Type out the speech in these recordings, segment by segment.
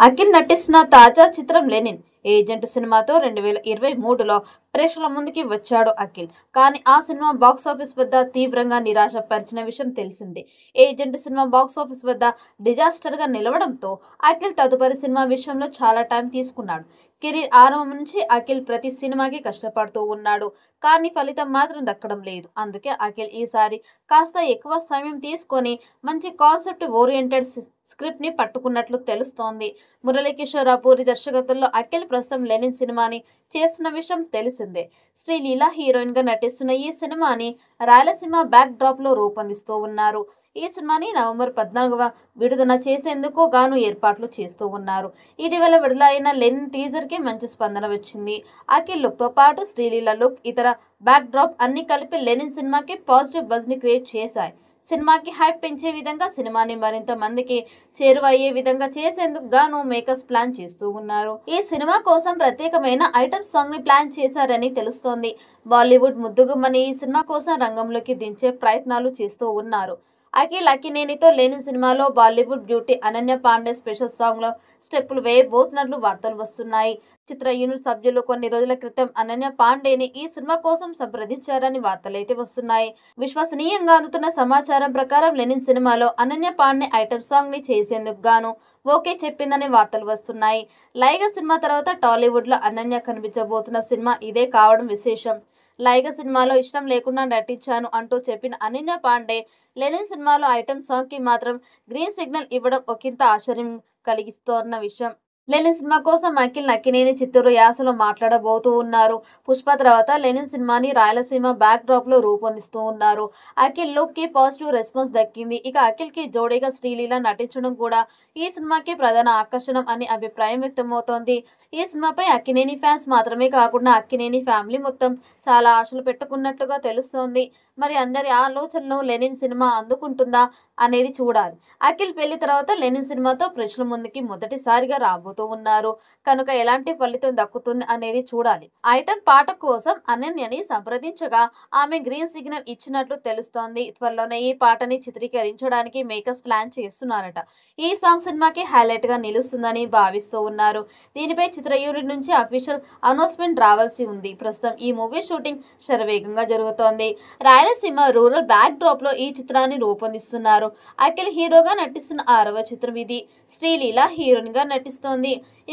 అఖిల్ నటిస్తున్న తాజా చిత్రం లెనిన్ ఏజెంట్ సినిమాతో 2023లో ప్రేక్షకుల ముందుకి వచ్చాడు అఖిల్. కానీ ఆ సినిమా బాక్సాఫీస్ వద్ద తీవ్రంగా నిరాశపరిచిన విషయం తెలిసిందే. ఏజెంట్ సినిమా బాక్సాఫీస్ వద్ద డిజాస్టర్గా నిలవడంతో అఖిల్ తదుపరి సినిమా విషయంలో చాలా టైం తీసుకున్నాడు. కెరీర్ ఆరంభం నుంచి అఖిల్ ప్రతి సినిమాకి కష్టపడుతూ ఉన్నాడు. కానీ ఫలితం మాత్రం దక్కడం లేదు. అందుకే అఖిల్ ఈసారి కాస్త ఎక్కువ సమయం తీసుకొని మంచి కాన్సెప్ట్ ఓరియంటెడ్ స్క్రిప్ట్ ని పట్టుకున్నట్లు తెలుస్తోంది. మురళీకిషోర్ పూరి దర్శకత్వంలో అఖిల్ ప్రస్తుతం లెనిన్ సినిమాని చేస్తున్న విషయం తెలిసిందే. శ్రీలీల హీరోయిన్ గా నటిస్తున్న ఈ సినిమాని రాయలసీమ బ్యాక్ డ్రాప్ లో రూపొందిస్తూ ఉన్నారు. ఈ సినిమాని నవంబర్ 14వ విడుదల చేసేందుకు గాను ఏర్పాట్లు చేస్తూ ఉన్నారు. ఇటీవల విడుదలైన లెనిన్ టీజర్ కి మంచి స్పందన వచ్చింది. అఖిల్ లుక్ తో పాటు శ్రీలీల లుక్, ఇతర బ్యాక్ డ్రాప్ అన్ని కలిపి లెనిన్ సినిమాకి పాజిటివ్ బజ్ ని క్రియేట్ చేశాయి. సినిమాకి హైప్ పెంచే విధంగా, సినిమాని మరింత మందికి చేరువయ్యే విధంగా చేసేందుకు గాను మేకర్స్ ప్లాన్ చేస్తూ ఉన్నారు. ఈ సినిమా కోసం ప్రత్యేకమైన ఐటమ్ సాంగ్ ని ప్లాన్ చేశారని తెలుస్తోంది. బాలీవుడ్ ముద్దుగుమ్మని ఈ సినిమా కోసం రంగంలోకి దించే ప్రయత్నాలు చేస్తూ ఉన్నారు. అఖిల్ అక్కినేనితో లెనిన్ సినిమాలో Bollywood beauty Ananya Pandey special song లో స్టెప్పులు వేయబోతున్నట్లు వార్తలు వస్తున్నాయి. చిత్ర యూనిట్ సభ్యులు కొన్ని రోజుల క్రితం అనన్య పాండేని ఈ సినిమా కోసం సంప్రదించారని వార్తలైతే వస్తున్నాయి. విశ్వసనీయంగా అందుతున్న సమాచారం ప్రకారం లెనిన్ సినిమాలో అనన్య పాండే ఐటమ్ సాంగ్ ని చేసేందుకు గాను ఓకే చెప్పిందని వార్తలు వస్తున్నాయి. లైగా సినిమా తర్వాత టాలీవుడ్ లో అనన్య కనిపించబోతున్న సినిమా ఇదే కావడం విశేషం. లైగా సినిమాలో ఇష్టం లేకుండా నటించాను అంటూ చెప్పిన అనన్య పాండే లెనిన్ సినిమాలో ఐటమ్ సాంగ్ కి మాత్రం గ్రీన్ సిగ్నల్ ఇవ్వడం ఒకంత ఆశ్చర్యం కలిగిస్తోన్న విషయం. లెనిన్ సినిమా కోసం అఖిల్ అక్కినేని చిత్తూరు యాసలో మాట్లాడబోతూ ఉన్నారు. పుష్ప తర్వాత లెనిన్ సినిమాని రాయలసీమ బ్యాక్ డ్రాప్ లో రూపొందిస్తూ ఉన్నారు. అఖిల్ లుక్ కి పాజిటివ్ రెస్పాన్స్ దక్కింది. ఇక అఖిల్ కి జోడీగా శ్రీలీల నటించడం కూడా ఈ సినిమాకి ప్రధాన ఆకర్షణం అని అభిప్రాయం వ్యక్తమవుతోంది. ఈ సినిమాపై అక్కినేని ఫ్యాన్స్ మాత్రమే కాకుండా అక్కినేని ఫ్యామిలీ మొత్తం చాలా ఆశలు పెట్టుకున్నట్టుగా తెలుస్తోంది. మరి అందరి ఆలోచనలు లెనిన్ సినిమా అందుకుంటుందా అనేది చూడాలి. అఖిల్ పెళ్లి తర్వాత లెనిన్ సినిమాతో ప్రేక్షకుల ముందుకి మొదటిసారిగా రాబోతూ ఉన్నారు కనుక ఎలాంటి ఫలితం దక్కుతుంది అనేది చూడాలి. ఐటమ్ పాట కోసం అనన్యని సంప్రదించగా ఆమె గ్రీన్ సిగ్నల్ ఇచ్చినట్లు తెలుస్తోంది. త్వరలోనే ఈ పాటని చిత్రీకరించడానికి మేకర్స్ ప్లాన్ చేస్తున్నారట. ఈ సాంగ్ సినిమాకి హైలైట్ గా నిలుస్తుందని భావిస్తూ ఉన్నారు. దీనిపై చిత్ర యూనిట్ నుంచి అఫీషియల్ అనౌన్స్మెంట్ రావాల్సి ఉంది. ప్రస్తుతం ఈ మూవీ షూటింగ్ శరవేగంగా జరుగుతోంది. రాయలసీమ రూరల్ బ్యాక్ డ్రాప్ లో ఈ చిత్రాన్ని రూపొందిస్తున్నారు. అఖిల్ హీరోగా నటిస్తున్న 6వ చిత్రం ఇది. శ్రీలీల హీరోయిన్ గా నటిస్తోంది.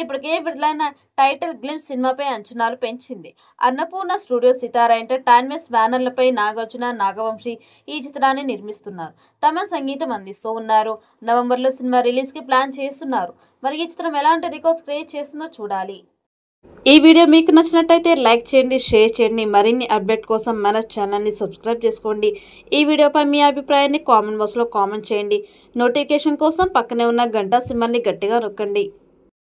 ఇప్పటికే విడుదలైన టైటిల్ గ్లిమ్స్ సినిమాపై అంచనాలు పెంచింది. అన్నపూర్ణ స్టూడియోస్, సితారా ఎంటర్టైన్మెంట్స్ బ్యానర్లపై నాగార్జున, నాగవంశీ ఈ చిత్రాన్ని నిర్మిస్తున్నారు. తమన్ సంగీతం అందిస్తూ ఉన్నారు. నవంబర్లో సినిమా రిలీజ్ కి ప్లాన్ చేస్తున్నారు. మరి ఈ చిత్రం ఎలాంటి రికార్డ్స్ క్రియేట్ చేస్తుందో చూడాలి. ఈ వీడియో మీకు నచ్చినట్టయితే లైక్ చేయండి, షేర్ చేయండి. మరిన్ని అప్డేట్ కోసం మన ఛానల్ని సబ్స్క్రైబ్ చేసుకోండి. ఈ వీడియోపై మీ అభిప్రాయాన్ని కామెంట్ బాక్స్లో కామెంట్ చేయండి. నోటిఫికేషన్ కోసం పక్కనే ఉన్న గంట సింబల్ని గట్టిగా నొక్కండి.